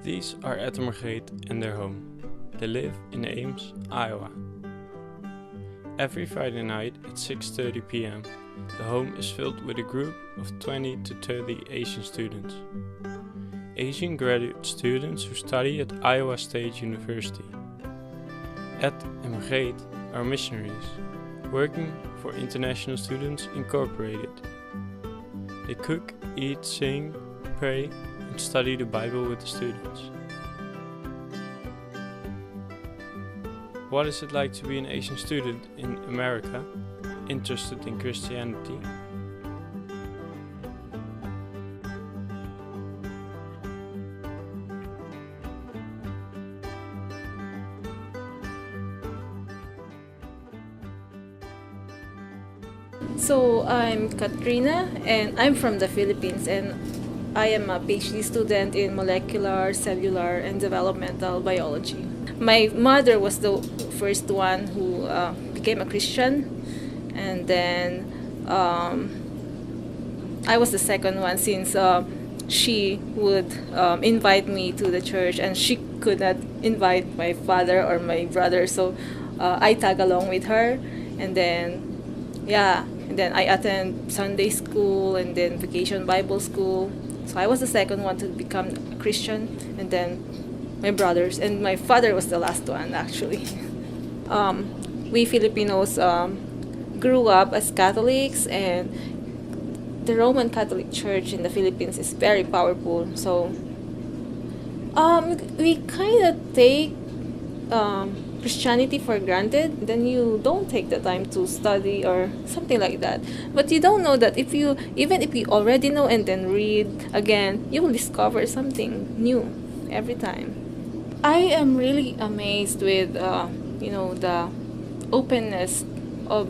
These are Ed and Margreet and their home. They live in Ames, Iowa. Every Friday night at 6:30 p.m., the home is filled with a group of 20 to 30 Asian students. Asian graduate students who study at Iowa State University. Ed and Margreet are missionaries, working for International Students Incorporated. They cook, eat, sing, pray, and study the Bible with the students. What is it like to be an Asian student in America, interested in Christianity? So I'm Katrina and I'm from the Philippines, and I am a PhD student in molecular, cellular, and developmental biology. My mother was the first one who became a Christian, and then I was the second one since she would invite me to the church, and she could not invite my father or my brother, so I tag along with her, and then I attend Sunday school and then vacation Bible school. So I was the second one to become a Christian, and then my brothers, and my father was the last one actually. We Filipinos grew up as Catholics, and the Roman Catholic Church in the Philippines is very powerful. So we kind of take Christianity for granted, then you don't take the time to study or something like that. But you don't know that even if you already know and then read again, you will discover something new every time. I am really amazed with the openness of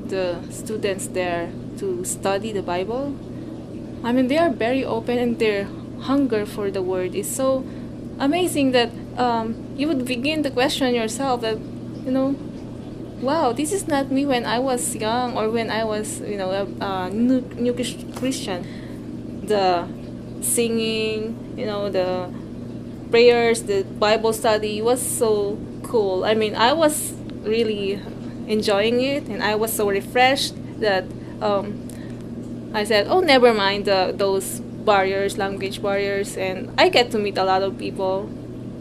the students there to study the Bible. I mean, they are very open, and their hunger for the word is so amazing that you would begin to question yourself that, wow, this is not me when I was young or when I was, a new Christian. The singing, the prayers, the Bible study was so cool. I mean, I was really enjoying it, and I was so refreshed that I said, oh, never mind those barriers, language barriers, and I get to meet a lot of people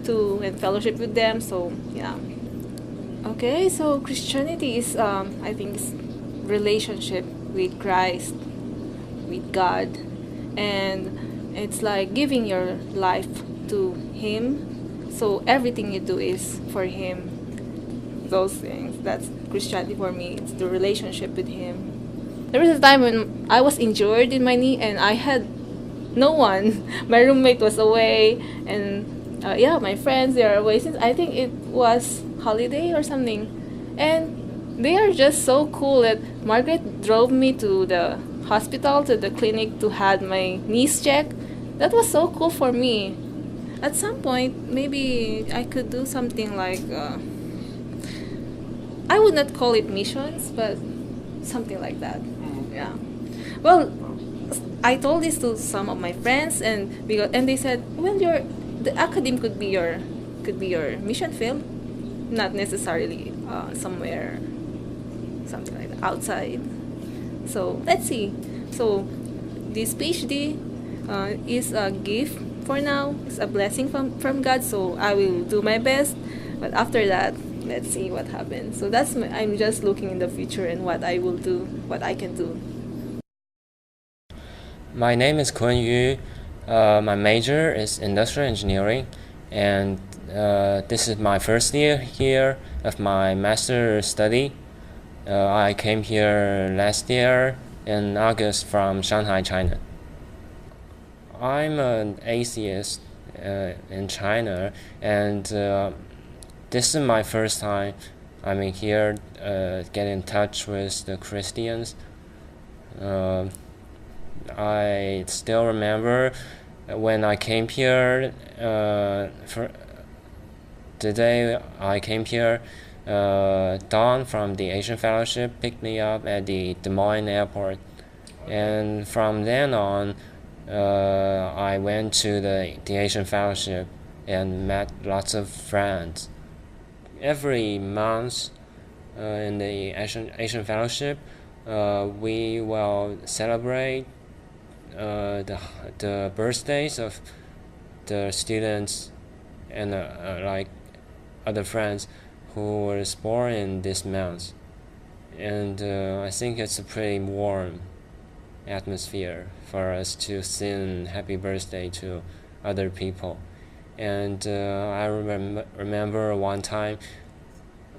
too and fellowship with them. So yeah. Okay, so Christianity is I think is relationship with Christ, with God, and it's like giving your life to Him. So everything you do is for Him. Those things. That's Christianity for me. It's the relationship with Him. There was a time when I was injured in my knee, and I had no one. My roommate was away, and my friends, they are away since I think it was holiday or something. And they are just so cool that Margaret drove me to the hospital, to the clinic, to have my knees checked. That was so cool for me. At some point, maybe I could do something like, I would not call it missions, but something like that. Yeah. Well, I told this to some of my friends, and they said, well, the academe could be your mission field, not necessarily somewhere, something like that, outside. So let's see. So this PhD is a gift for now. It's a blessing from God. So I will do my best, but after that, let's see what happens. So I'm just looking in the future and what I will do, what I can do. My name is Kun Yu. My major is industrial engineering, and this is my first year here of my master study. I came here last year in August from Shanghai, China. I'm an atheist in China, and this is my first time I'm in here get in touch with the Christians. I still remember when I came here, for the day I came here, Don from the Asian Fellowship picked me up at the Des Moines airport. And from then on, I went to the Asian Fellowship and met lots of friends. Every month in the Asian Fellowship, we will celebrate the birthdays of the students and like other friends who were born in this month. And I think it's a pretty warm atmosphere for us to sing happy birthday to other people. And I remember one time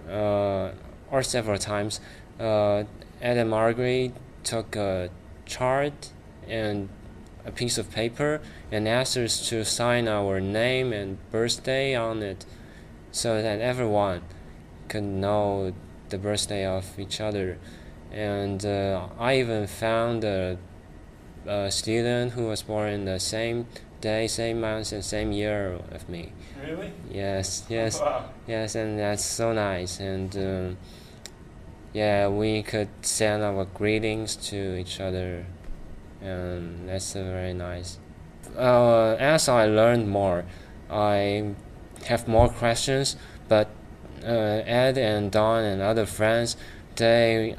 or several times Ed and Margaret took a chart and a piece of paper and asked us to sign our name and birthday on it so that everyone could know the birthday of each other. And I even found a student who was born in the same day, same month, and same year of me. Really? Yes, Wow. yes, and that's so nice. And yeah, we could send our greetings to each other, and that's very nice. As I learned more, I have more questions, but Ed and Don and other friends, they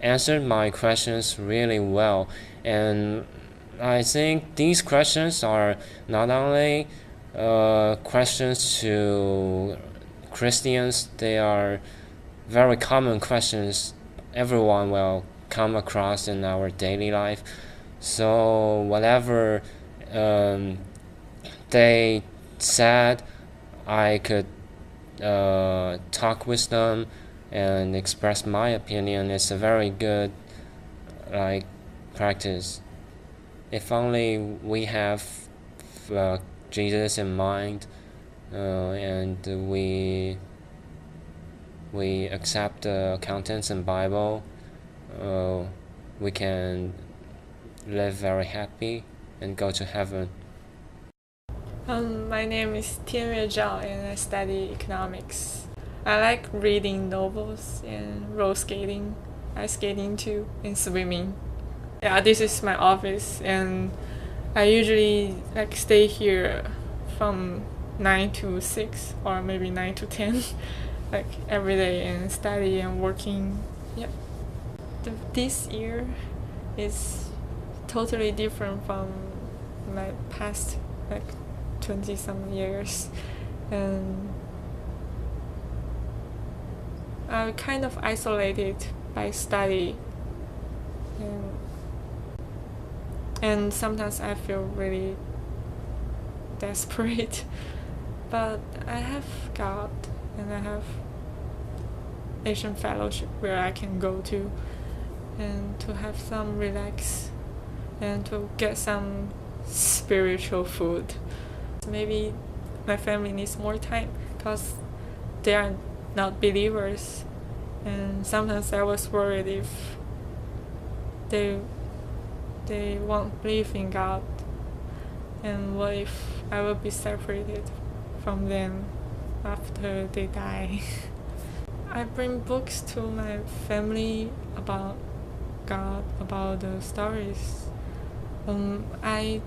answered my questions really well, and I think these questions are not only questions to Christians, they are very common questions everyone will come across in our daily life. So whatever they said, I could talk with them and express my opinion. It's a very good practice. If only we have Jesus in mind, and we accept the contents in Bible, we can live very happy and go to heaven. My name is Tianyue Zhao and I study economics. I like reading novels and roller skating, ice skating too, and swimming. Yeah, this is my office and I usually stay here from 9 to 6 or maybe 9 to 10 every day and study and working. Yeah. This year is totally different from my past 20 some years, and I'm kind of isolated by study, and sometimes I feel really desperate, but I have God and I have Asian Fellowship where I can go to and to have some relax and to get some spiritual food. Maybe my family needs more time because they are not believers, and sometimes I was worried if they won't believe in God, and what if I will be separated from them after they die. I bring books to my family about God, about the stories. I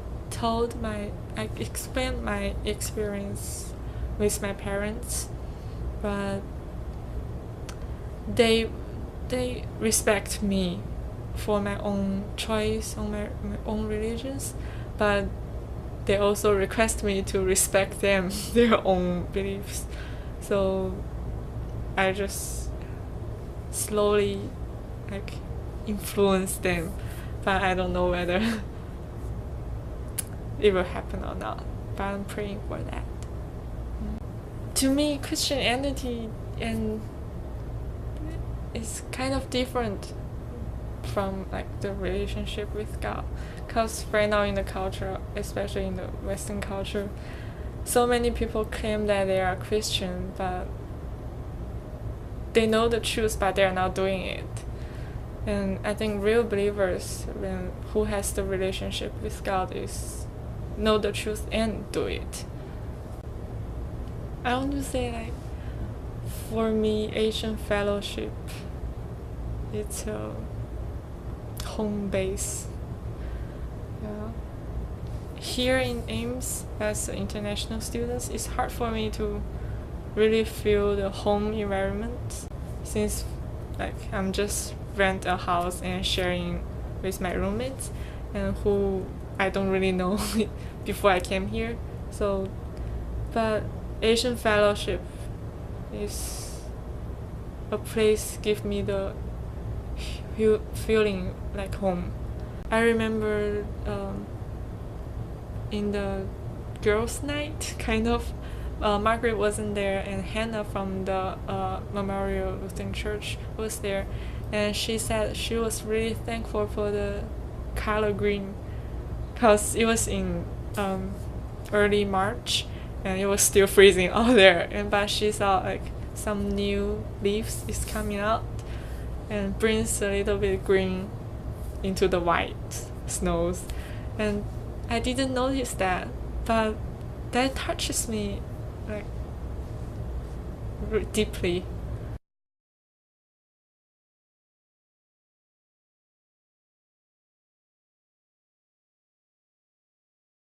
explained my experience with my parents, but they respect me for my own choice on my own religions, but they also request me to respect them their own beliefs. So I just slowly influence them, but I don't know whether it will happen or not, but I'm praying for that. To me, Christianity is kind of different from the relationship with God, because right now in the culture, especially in the Western culture, so many people claim that they are Christian, but they know the truth, but they are not doing it. And I think real believers, who has the relationship with God, is know the truth and do it. I want to say for me, Asian Fellowship, it's a home base. Yeah. here in Ames as an international student, it's hard for me to really feel the home environment, since like I'm just rent a house and sharing with my roommates and who I don't really know before I came here. So, but Asian Fellowship is a place give me the feeling like home. I remember in the girls' night, kind of, Margaret wasn't there, and Hannah from the Memorial Lutheran Church was there, and she said she was really thankful for the color green, because it was in early March, and it was still freezing out there, and but she saw like some new leaves is coming out, and brings a little bit green into the white snows, and I didn't notice that, but that touches me like deeply.